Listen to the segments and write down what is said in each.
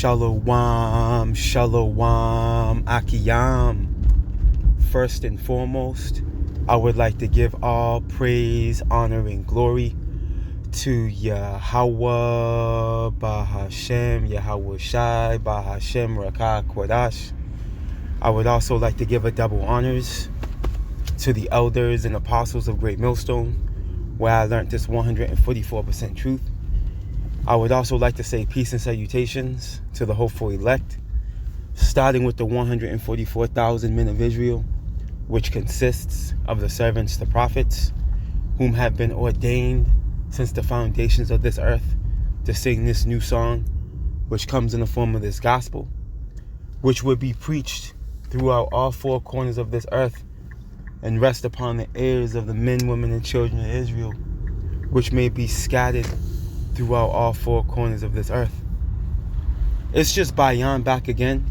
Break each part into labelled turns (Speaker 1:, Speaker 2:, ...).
Speaker 1: Shalom, shalom, akiyam. First and foremost, I would like to give all praise, honor, and glory to Yahweh, Bahashem, Yahweh Shai, Bahashem, Rakah, Kodash. I would also like to give a double honors to the elders and apostles of Great Millstone, where I learned this 144% truth. I would also like to say peace and salutations to the hopeful elect, starting with the 144,000 men of Israel, which consists of the servants, the prophets, whom have been ordained since the foundations of this earth to sing this new song, which comes in the form of this gospel, which would be preached throughout all four corners of this earth and rest upon the ears of the men, women, and children of Israel, which may be scattered throughout all four corners of this earth. It's just Bayan back again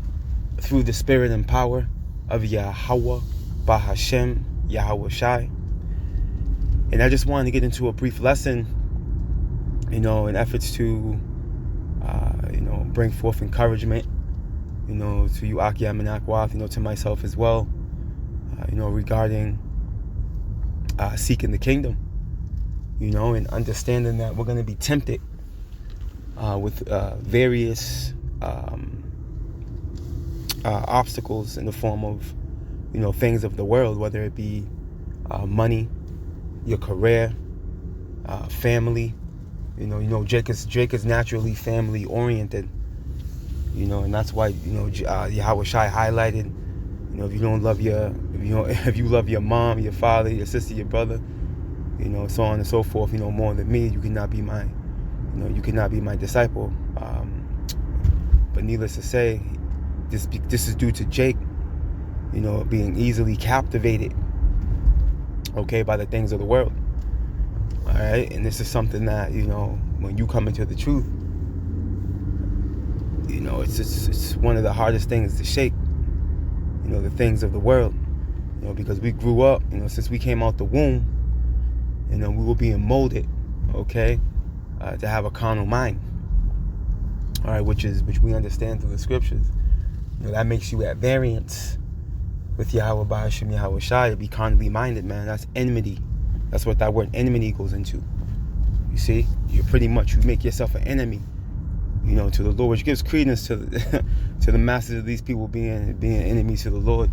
Speaker 1: through the spirit and power of Yahweh, Bahashem, Yahweh Shai. And I just wanted to get into a brief lesson, in efforts to, bring forth encouragement, to you, Akiyam and Akwath, to myself as well, regarding seeking the kingdom. And understanding that we're going to be tempted with various obstacles in the form of, things of the world, whether it be money, your career, family. Jake is naturally family oriented. And that's why Yahweh Shai highlighted, if you love your mom, your father, your sister, your brother, so on and so forth, more than me, you cannot be my disciple. But needless to say, this is due to Jake, being easily captivated, by the things of the world. All right, and this is something that when you come into the truth, it's one of the hardest things to shake. The things of the world, because we grew up, since we came out the womb. We were being molded, to have a carnal mind. All right, which we understand through the scriptures. That makes you at variance with Yahweh Bahashem, Yahweh Shai, to be carnally minded, man. That's enmity. That's what that word enmity goes into. You see, you make yourself an enemy, to the Lord, which gives credence to the to the masses of these people being enemies to the Lord.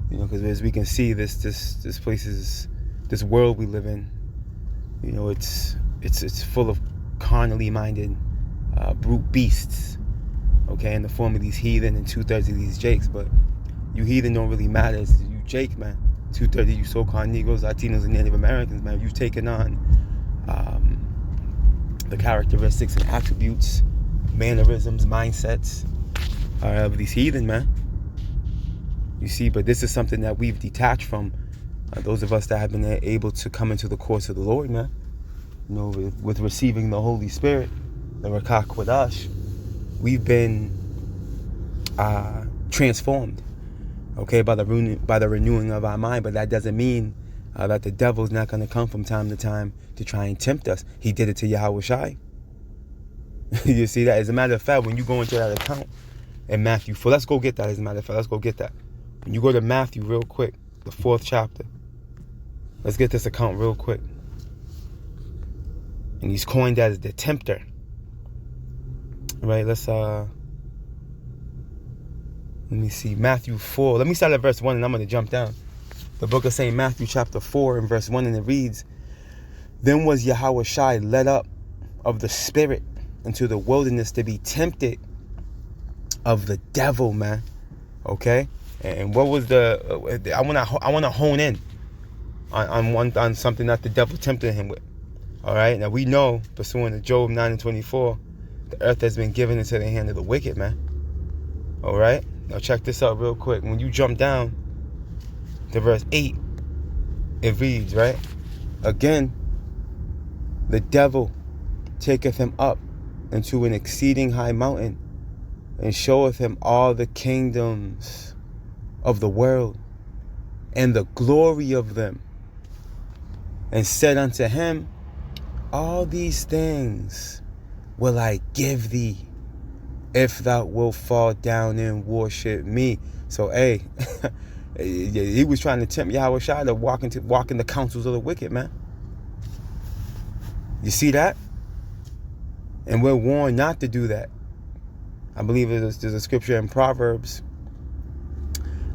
Speaker 1: Because as we can see, this place is, this world we live in, it's full of carnally minded brute beasts, in the form of these heathen and 2/3 of these Jakes. But you heathen don't really matter. It's you Jake, man. 2/3 of you so-called Negroes, Latinos, and Native Americans, man. You've taken on the characteristics and attributes, mannerisms, mindsets of these heathen, man. You see, but this is something that we've detached from. Those of us that have been able to come into the course of the Lord, man. With receiving the Holy Spirit, the Rakah Kodash, we've been transformed, by the renewing of our mind. But that doesn't mean that the devil's not going to come from time to time to try and tempt us. He did it to Yahweh Shai. You see that? As a matter of fact, when you go into that account in Matthew 4, let's go get that. As a matter of fact, let's go get that. When you go to Matthew real quick, the 4th chapter, let's get this account real quick. And he's coined as the tempter. Right, let me see, Matthew 4. Let me start at verse 1 and I'm going to jump down. The book of St. Matthew chapter 4 and verse 1, and it reads, "Then was Yahweh Shai led up of the Spirit into the wilderness to be tempted of the devil," man. And what was I want to hone in on something that the devil tempted him with. All right, now we know, pursuant to Job 9 and 24, the earth has been given into the hand of the wicked, man. All right, now check this out real quick. When you jump down to verse 8, it reads, right? "Again, the devil taketh him up into an exceeding high mountain, and showeth him all the kingdoms of the world, and the glory of them, and said unto him, All these things will I give thee, if thou wilt fall down and worship me. So, hey, he was trying to tempt Yahweh Shai to walk in the counsels of the wicked, man. You see that? And we're warned not to do that. I believe there's a scripture in Proverbs.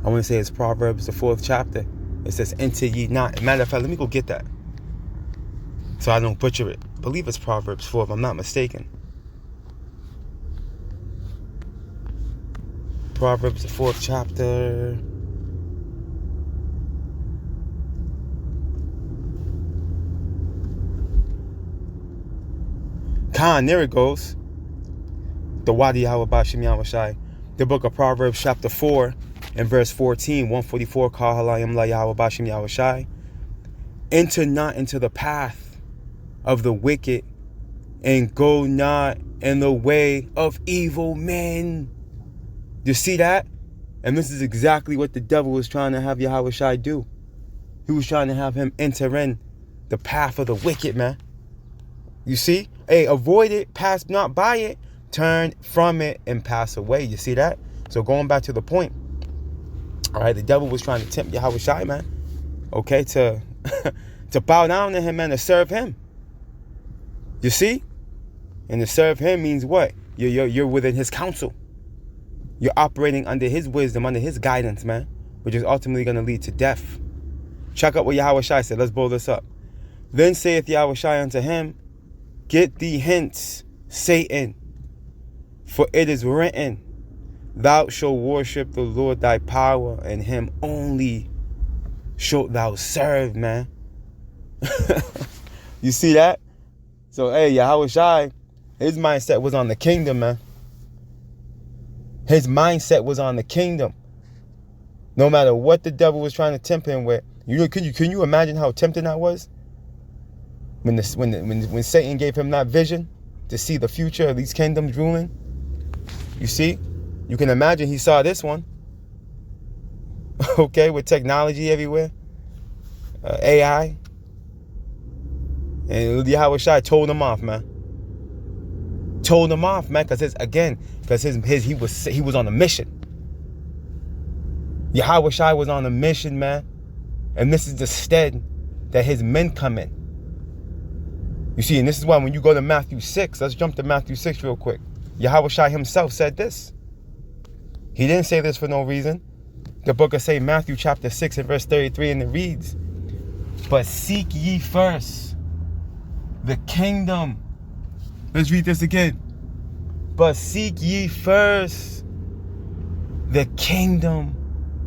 Speaker 1: I want to say it's Proverbs, the 4th chapter. It says, enter ye not. Matter of fact, let me go get that, so I don't butcher it. I believe it's Proverbs 4, if I'm not mistaken. Proverbs, the 4th chapter. There it goes. The Wadi Yahweh Bashim Yahweh Shai. The book of Proverbs, chapter 4, and verse 14, 144. Kal halayim la Yahweh Bashim Yahweh Shai. Enter not into the path of the wicked, and go not in the way of evil men. You see that? And this is exactly what the devil was trying to have Yahweh Shai do. He was trying to have him enter in the path of the wicked, man. You see? Hey, avoid it, pass not by it, turn from it, and pass away. You see that? So going back to the point, all right, the devil was trying to tempt Yahweh Shai, man, okay, to bow down to him, man, to serve him. You see? And to serve him means what? You're within his counsel. You're operating under his wisdom, under his guidance, man, which is ultimately going to lead to death. Check out what Yahweh Shai said. Let's blow this up. Then saith Yahweh Shai unto him, get thee hence, Satan, for it is written, thou shalt worship the Lord thy power, and him only shalt thou serve, man. You see that? So, hey, Yahweh Shai, his mindset was on the kingdom, man. His mindset was on the kingdom. No matter what the devil was trying to tempt him with. Can you imagine how tempting that was? When Satan gave him that vision to see the future of these kingdoms ruling. You see? You can imagine he saw this one. Okay, with technology everywhere. AI. And Yahweh Shai told him off, man. Told him off, man, because he was on a mission. Yahweh Shai was on a mission, man. And this is the stead that his men come in. You see, and this is why when you go to Matthew 6, let's jump to Matthew 6 real quick. Yahweh Shai himself said this. He didn't say this for no reason. The book of St. Matthew chapter 6 and verse 33, and it reads, but seek ye first the kingdom. Let's read this again. But seek ye first the kingdom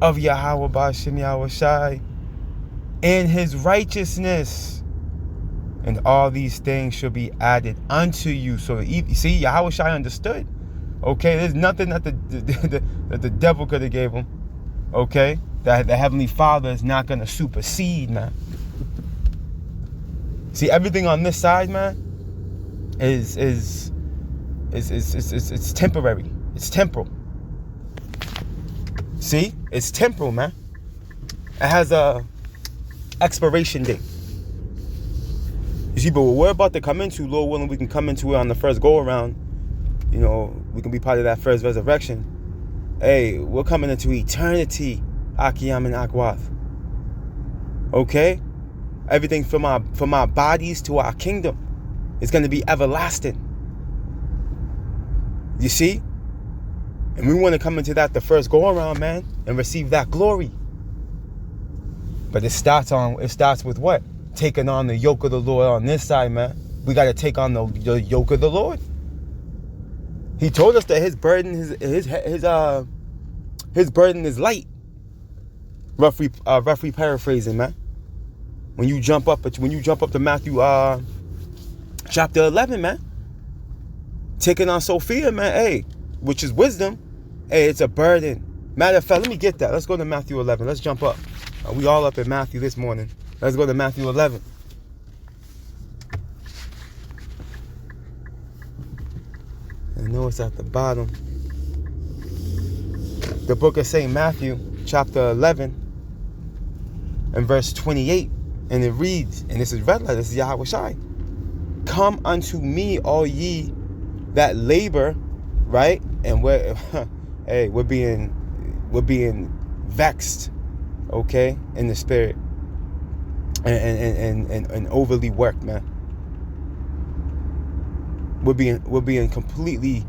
Speaker 1: of Yahweh Bashim Yahweh Shai and his righteousness, and all these things shall be added unto you. So see, Yahweh Shai understood. Okay, there's nothing that the devil could have gave him. Okay, that the Heavenly Father is not going to supersede, man. See, everything on this side, man, is temporary. It's temporal. See, it's temporal, man. It has a expiration date. You see, but what we're about to come into, Lord willing, we can come into it on the first go around. You know, we can be part of that first resurrection. Hey, we're coming into eternity, Akiyam and Akwath. Okay? Everything from our bodies to our kingdom is going to be everlasting. You see? And we want to come into that the first go around, man, and receive that glory. But it starts with what? Taking on the yoke of the Lord on this side, man. We got to take on the yoke of the Lord. He told us that his burden is light. Roughly paraphrasing, man. When you jump up to Matthew chapter 11, man. Taking on Sophia, man, hey, which is wisdom. Hey, it's a burden. Matter of fact, let me get that. Let's go to Matthew 11. Let's jump up. We all up in Matthew this morning. Let's go to Matthew 11. I know it's at the bottom. The book of St. Matthew, chapter 11, and verse 28. And it reads, and this is red letter, this is Yahweh Shai. Come unto me, all ye that labor, right, And we're hey, we're being vexed, okay, in the spirit, and overly worked, man. We're being completely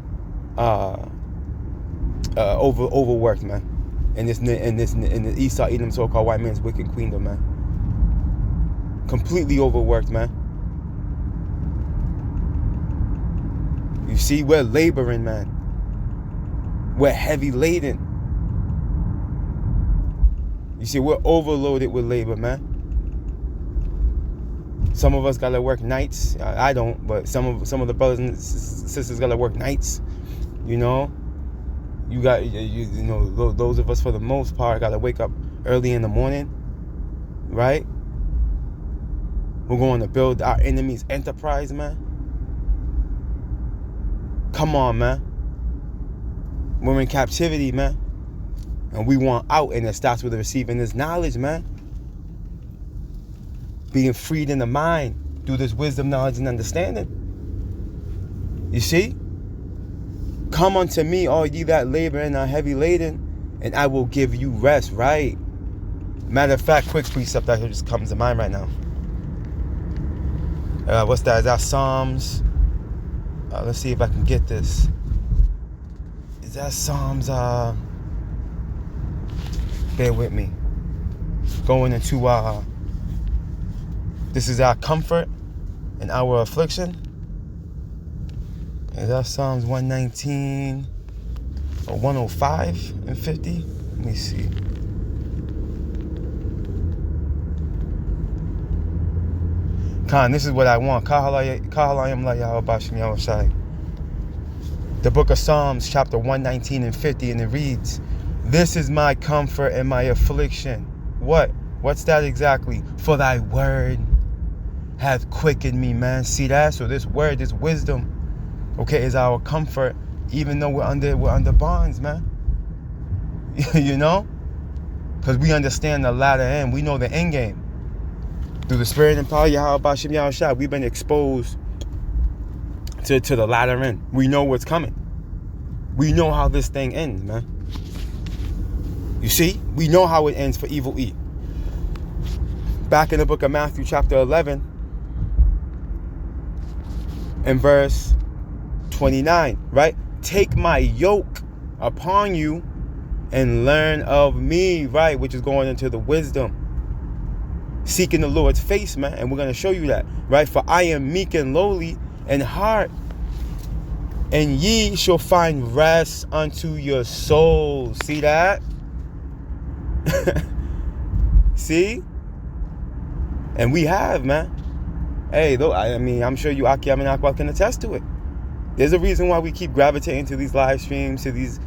Speaker 1: overworked, man. In the Esau Edom so-called white man's wicked queendom, man. Completely overworked, man. You see, we're laboring, man. We're heavy laden. You see, we're overloaded with labor, man. Some of us gotta work nights. I don't, but some of the brothers and sisters gotta work nights. You know, you know, those of us for the most part gotta wake up early in the morning, right? We're going to build our enemy's enterprise, man. Come on, man. We're in captivity, man. And we want out, and it starts with receiving this knowledge, man. Being freed in the mind through this wisdom, knowledge, and understanding. You see? Come unto me, all ye that labor and are heavy laden, and I will give you rest, right? Matter of fact, quick precept that just comes to mind right now. What's that? Is that Psalms? Let's see if I can get this. Is that Psalms? Bear with me. Going into this is our comfort and our affliction. Is that Psalms 119 or 105 and 50? Let me see. Khan, this is what I want. The book of Psalms, chapter 119 and 50, and it reads, "This is my comfort and my affliction." What? What's that exactly? "For thy word hath quickened me," man. See that? So this word, this wisdom, okay, is our comfort, even though we're under bonds, man. You know? Because we understand the latter end. We know the end game. Through the spirit and power, Yahweh, we've been exposed to the latter end. We know what's coming. We know how this thing ends, man. You see? We know how it ends for evil E. Back in the book of Matthew, chapter 11, and verse 29, right? "Take my yoke upon you and learn of me," right? Which is going into the wisdom. Seeking the Lord's face, man. And we're going to show you that, right? "For I am meek and lowly in heart, and ye shall find rest unto your souls." See that? See? And we have, man. Hey, though, I mean, I'm sure you, Akim and Aqua, can attest to it. There's a reason why we keep gravitating to these live streams, to these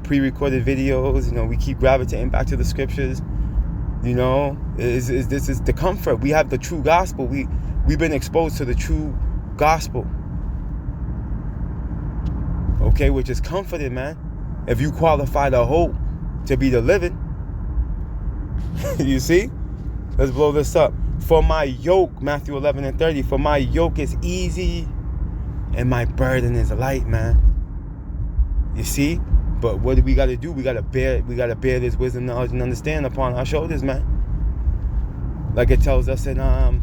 Speaker 1: pre-recorded videos. You know, we keep gravitating back to the scriptures. You know, this is the comfort. We have the true gospel. We've been exposed to the true gospel. Okay, which is comforted, man. If you qualify the hope to be the living. You see? Let's blow this up. "For my yoke," Matthew 11 and 30, "for my yoke is easy and my burden is light," man. You see? But what do we got to do? We got to bear this wisdom, knowledge, and understanding upon our shoulders, man. Like it tells us in is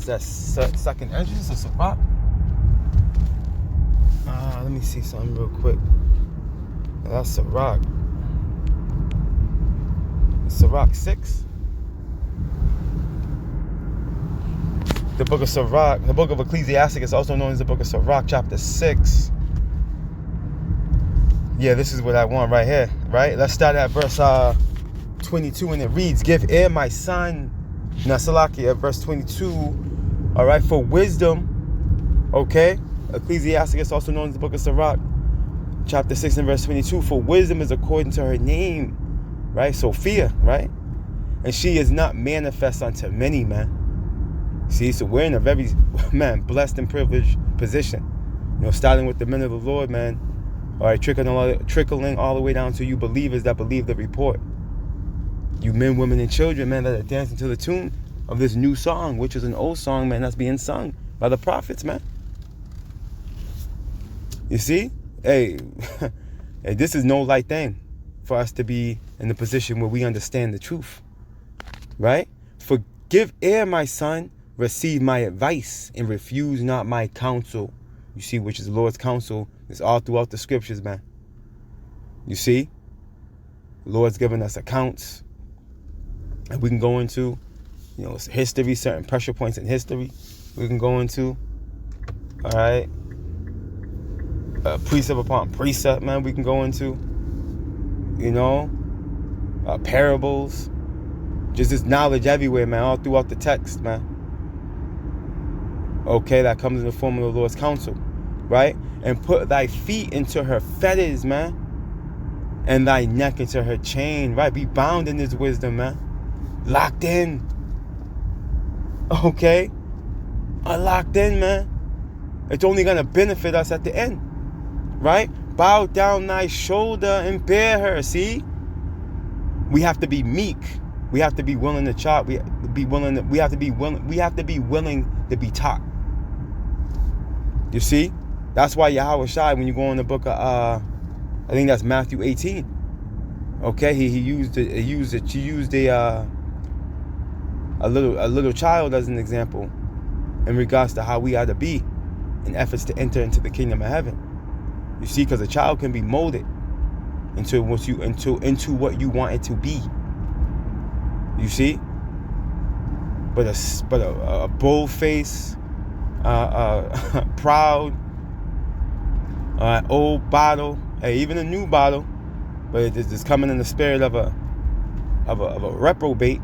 Speaker 1: that second entrance or Sirach? Let me see something real quick. That's Sirach. Sirach 6. The book of Sirach, the book of Ecclesiastes is also known as the book of Sirach, chapter 6. Yeah, this is what I want right here, right? Let's start at verse 22, and it reads, "Give ear, my son." Nasalaki at verse 22. All right, "For wisdom," okay? Ecclesiastes is also known as the book of Sirach, chapter 6 and verse 22. "For wisdom is according to her name," right? Sophia, right? "And she is not manifest unto many, man." See, so we're in a very, man, blessed and privileged position. You know, starting with the men of the Lord, man. All right, trickling all the way down to you believers that believe the report. You men, women, and children, man, that are dancing to the tune of this new song, which is an old song, man, that's being sung by the prophets, man. You see? Hey, hey, this is no light thing for us to be in the position where we understand the truth, right? Forgive ear, my son, receive my advice, and refuse not my counsel. You see, which is the Lord's counsel. It's all throughout the scriptures, man. You see, the Lord's given us accounts, and we can go into, history, certain pressure points in history. We can go into, all right, precept upon precept, man. We can go into, parables. Just this knowledge everywhere, man, all throughout the text, man. Okay, that comes in the form of the Lord's counsel, right? And put thy feet into her fetters, man, and thy neck into her chain, right? Be bound in his wisdom, man. Locked in. Okay? Locked in, man. It's only going to benefit us at the end, right? Bow down thy shoulder and bear her. See? We have to be meek. We have to be willing to chop. We have to be willing to be taught. You see? That's why Yahweh Shai, when you go in the book of I think that's Matthew 18. Okay, he used a little child as an example in regards to how we ought to be in efforts to enter into the kingdom of heaven. You see, because a child can be molded into what you want it to be. You see, but a bold face, proud, old bottle, even a new bottle, but it's coming in the spirit of a reprobate.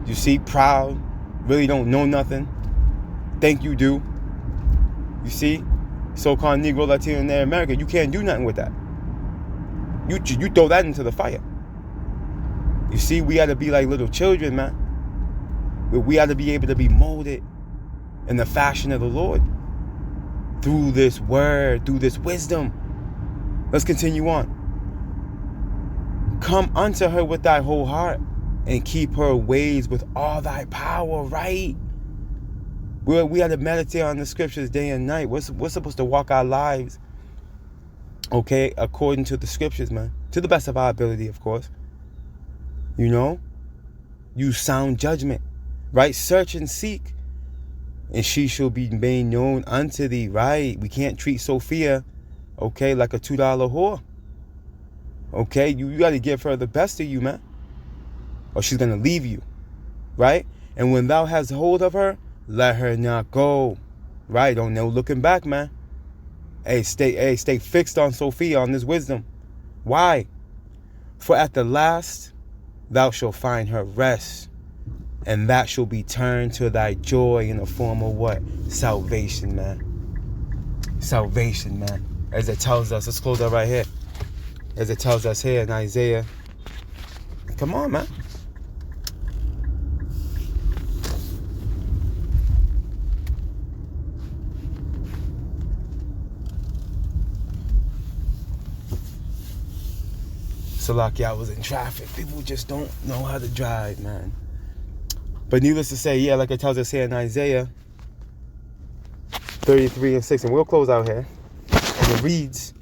Speaker 1: You see, proud, really don't know nothing, think you do. You see, so-called Negro, Latino, and American, you can't do nothing with that. You throw that into the fire. You see, we got to be like little children, man. We got to be able to be molded in the fashion of the Lord through this word, through this wisdom. Let's continue on. Come unto her with thy whole heart and keep her ways with all thy power, right? We got to meditate on the scriptures day and night. We're supposed to walk our lives, okay, according to the scriptures, man. To the best of our ability, of course. Use sound judgment, right? Search and seek, and she shall be made known unto thee, right? We can't treat Sophia, okay, like a $2 whore. Okay, you got to give her the best of you, man, or she's going to leave you, right? And when thou hast hold of her, let her not go, right? Don't know looking back, man. Stay fixed on Sophia, on this wisdom. Why? For at the last thou shalt find her rest, and that shall be turned to thy joy in the form of what? Salvation, man. Salvation, man. As it tells us, let's close that right here. As it tells us here in Isaiah. Come on, man. Salaki, I was in traffic. People just don't know how to drive, man. But needless to say, like it tells us here in Isaiah 33:6, and we'll close out here. And it reads,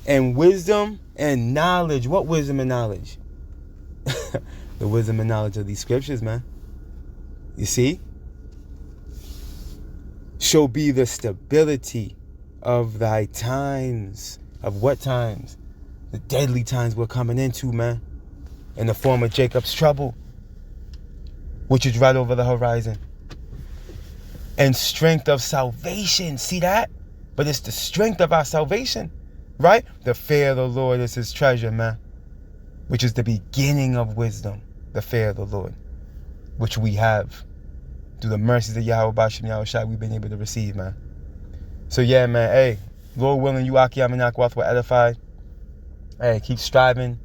Speaker 1: and wisdom and knowledge. What wisdom and knowledge? The wisdom and knowledge of these scriptures, man. You see? Shall be the stability of thy times. Of what times? The deadly times we're coming into, man. In the form of Jacob's trouble, which is right over the horizon. And strength of salvation. See that? But it's the strength of our salvation, right? The fear of the Lord is his treasure, man. Which is the beginning of wisdom. The fear of the Lord. Which we have. Through the mercies of Yahweh Bashem Yahweh Shai, we've been able to receive, man. So yeah, man. Hey, Lord willing, you Aki Aminak Wath were edified. Hey, keep striving,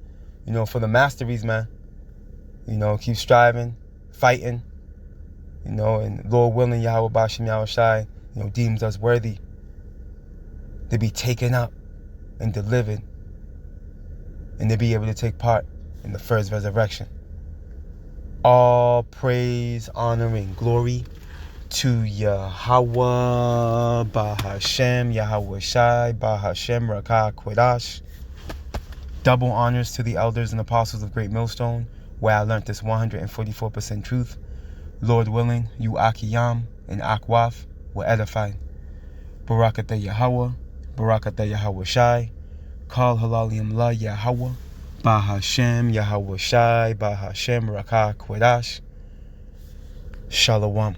Speaker 1: for the masteries, man. Keep striving, fighting, and Lord willing, Yahweh Bashem Yahweh Shai, deems us worthy to be taken up and delivered and to be able to take part in the first resurrection. All praise, honor, and glory to Yahweh, Bahashem, Yahweh Shai, Bahashem, Rakah, Kodash. Double honors to the elders and apostles of Great Millstone, where I learned this 144% truth. Lord willing, you Akiyam and Akwaf will edify. Barakatah Yahweh, Barakatah Yahweh Shai, Kal Halalium La Yahweh, Bahashem, Yahweh Shai, Bahashem, Rakah, Kodash. Shalom.